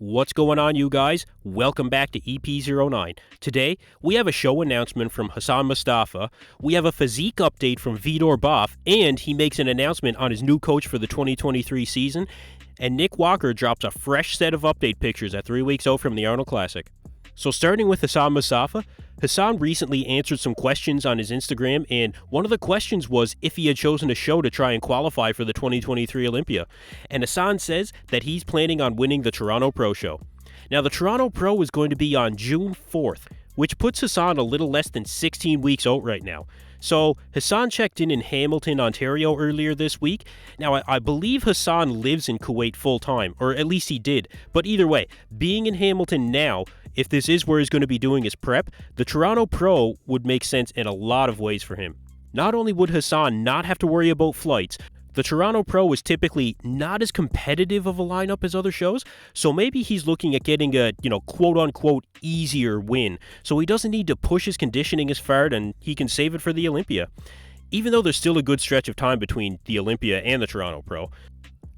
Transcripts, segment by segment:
What's going on, you guys? Welcome back to EP09. Today, we have a show announcement from Hassan Mostafa, we have a physique update from Vitor Boff, and he makes an announcement on his new coach for the 2023 season, and Nick Walker drops a fresh set of update pictures at 3 weeks out from the Arnold Classic. So starting with Hassan Mostafa, Hassan recently answered some questions on his Instagram, and one of the questions was if he had chosen a show to try and qualify for the 2023 Olympia. And Hassan says that he's planning on winning the Toronto Pro Show. Now, the Toronto Pro is going to be on June 4th, which puts Hassan a little less than 16 weeks out right now. So, Hassan checked in Hamilton, Ontario earlier this week. Now, I believe Hassan lives in Kuwait full-time, or at least he did. But either way, being in Hamilton now, if this is where he's going to be doing his prep, the Toronto Pro would make sense in a lot of ways for him. Not only would Hassan not have to worry about flights, the Toronto Pro is typically not as competitive of a lineup as other shows, so maybe he's looking at getting a, quote-unquote easier win, so he doesn't need to push his conditioning as far and he can save it for the Olympia. Even though there's still a good stretch of time between the Olympia and the Toronto Pro,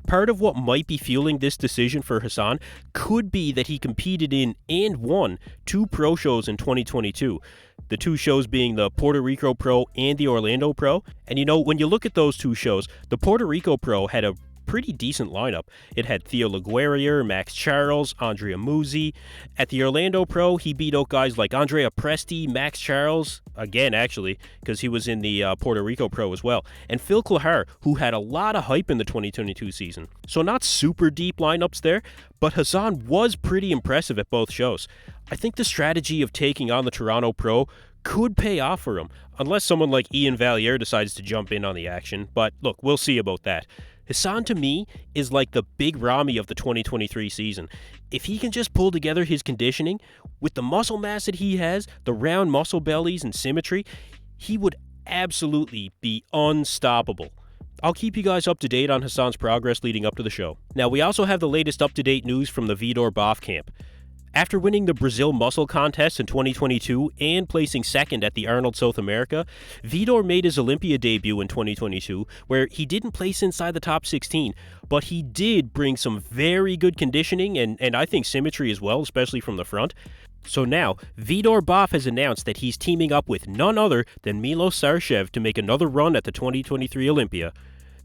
part of what might be fueling this decision for Hassan could be that he competed in and won 2 pro shows in 2022. The 2 shows being the Puerto Rico Pro and the Orlando Pro. And when you look at those 2 shows, the Puerto Rico Pro had a pretty decent lineup. It had Theo LaGuerrier, Max Charles, Andrea Muzzi. At the Orlando Pro, he beat out guys like Andrea Presti, Max Charles, again actually, because he was in the Puerto Rico Pro as well, and Phil Clahar, who had a lot of hype in the 2022 season. So not super deep lineups there, but Hassan was pretty impressive at both shows. I think the strategy of taking on the Toronto Pro could pay off for him, unless someone like Ian Valliere decides to jump in on the action, but look, we'll see about that. Hassan, to me, is like the big Ramy of the 2023 season. If he can just pull together his conditioning, with the muscle mass that he has, the round muscle bellies and symmetry, he would absolutely be unstoppable. I'll keep you guys up to date on Hassan's progress leading up to the show. Now, we also have the latest up-to-date news from the Vitor Boff camp. After winning the Brazil Muscle Contest in 2022 and placing second at the Arnold South America, Vitor made his Olympia debut in 2022, where he didn't place inside the top 16, but he did bring some very good conditioning and I think symmetry as well, especially from the front. So now, Vitor Boff has announced that he's teaming up with none other than Milos Sarcev to make another run at the 2023 Olympia.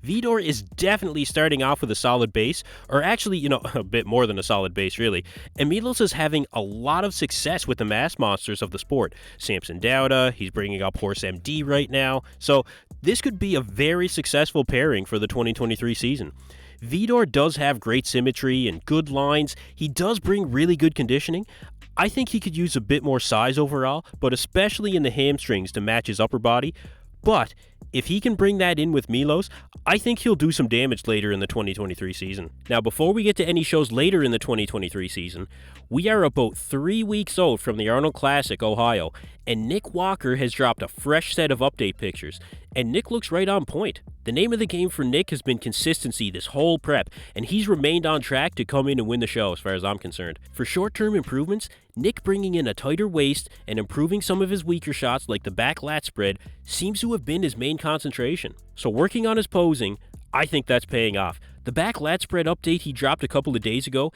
Vitor is definitely starting off with a solid base, or actually, a bit more than a solid base, really. And Milos is having a lot of success with the mass monsters of the sport. Samson Dauda, he's bringing up Horse MD right now. So this could be a very successful pairing for the 2023 season. Vitor does have great symmetry and good lines. He does bring really good conditioning. I think he could use a bit more size overall, but especially in the hamstrings to match his upper body. But if he can bring that in with Milos, I think he'll do some damage later in the 2023 season. Now, before we get to any shows later in the 2023 season, we are about 3 weeks out from the Arnold Classic, Ohio, and Nick Walker has dropped a fresh set of update pictures, and Nick looks right on point. The name of the game for Nick has been consistency this whole prep, and he's remained on track to come in and win the show as far as I'm concerned. For short-term improvements, Nick bringing in a tighter waist and improving some of his weaker shots like the back lat spread seems to have been his main concentration. So working on his posing, I think that's paying off. The back lat spread update he dropped a couple of days ago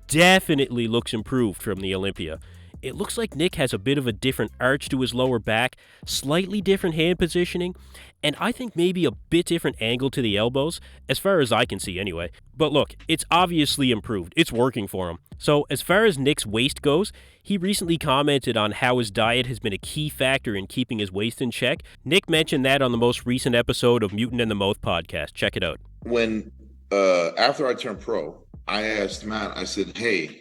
definitely looks improved from the Olympia. It looks like Nick has a bit of a different arch to his lower back, slightly different hand positioning, and I think maybe a bit different angle to the elbows, as far as I can see anyway. But look, it's obviously improved. It's working for him. So as far as Nick's waist goes, he recently commented on how his diet has been a key factor in keeping his waist in check. Nick mentioned that on the most recent episode of Mutant in the Mouth podcast. Check it out. After I turned pro, I asked Matt, I said, hey,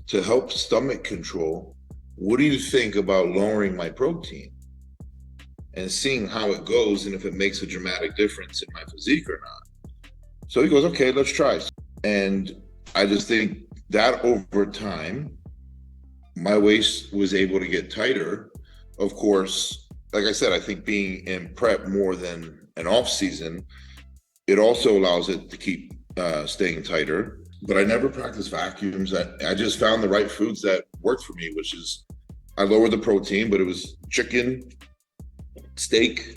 to help stomach control, what do you think about lowering my protein and seeing how it goes and if it makes a dramatic difference in my physique or not? So he goes, okay, let's try. And I just think that over time, my waist was able to get tighter. Of course, like I said, I think being in prep more than an off season, it also allows it to keep staying tighter. But I never practiced vacuums. I just found the right foods that worked for me, which is I lowered the protein, but it was chicken, steak,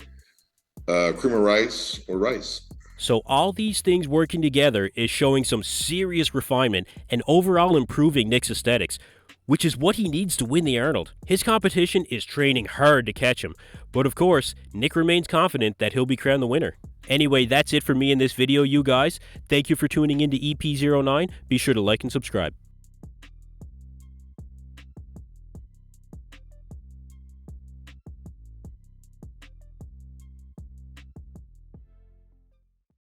cream of rice, or rice. So all these things working together is showing some serious refinement and overall improving Nick's aesthetics, which is what he needs to win the Arnold. His competition is training hard to catch him, but of course, Nick remains confident that he'll be crowned the winner. Anyway, that's it for me in this video, you guys. Thank you for tuning in to EP09. Be sure to like and subscribe.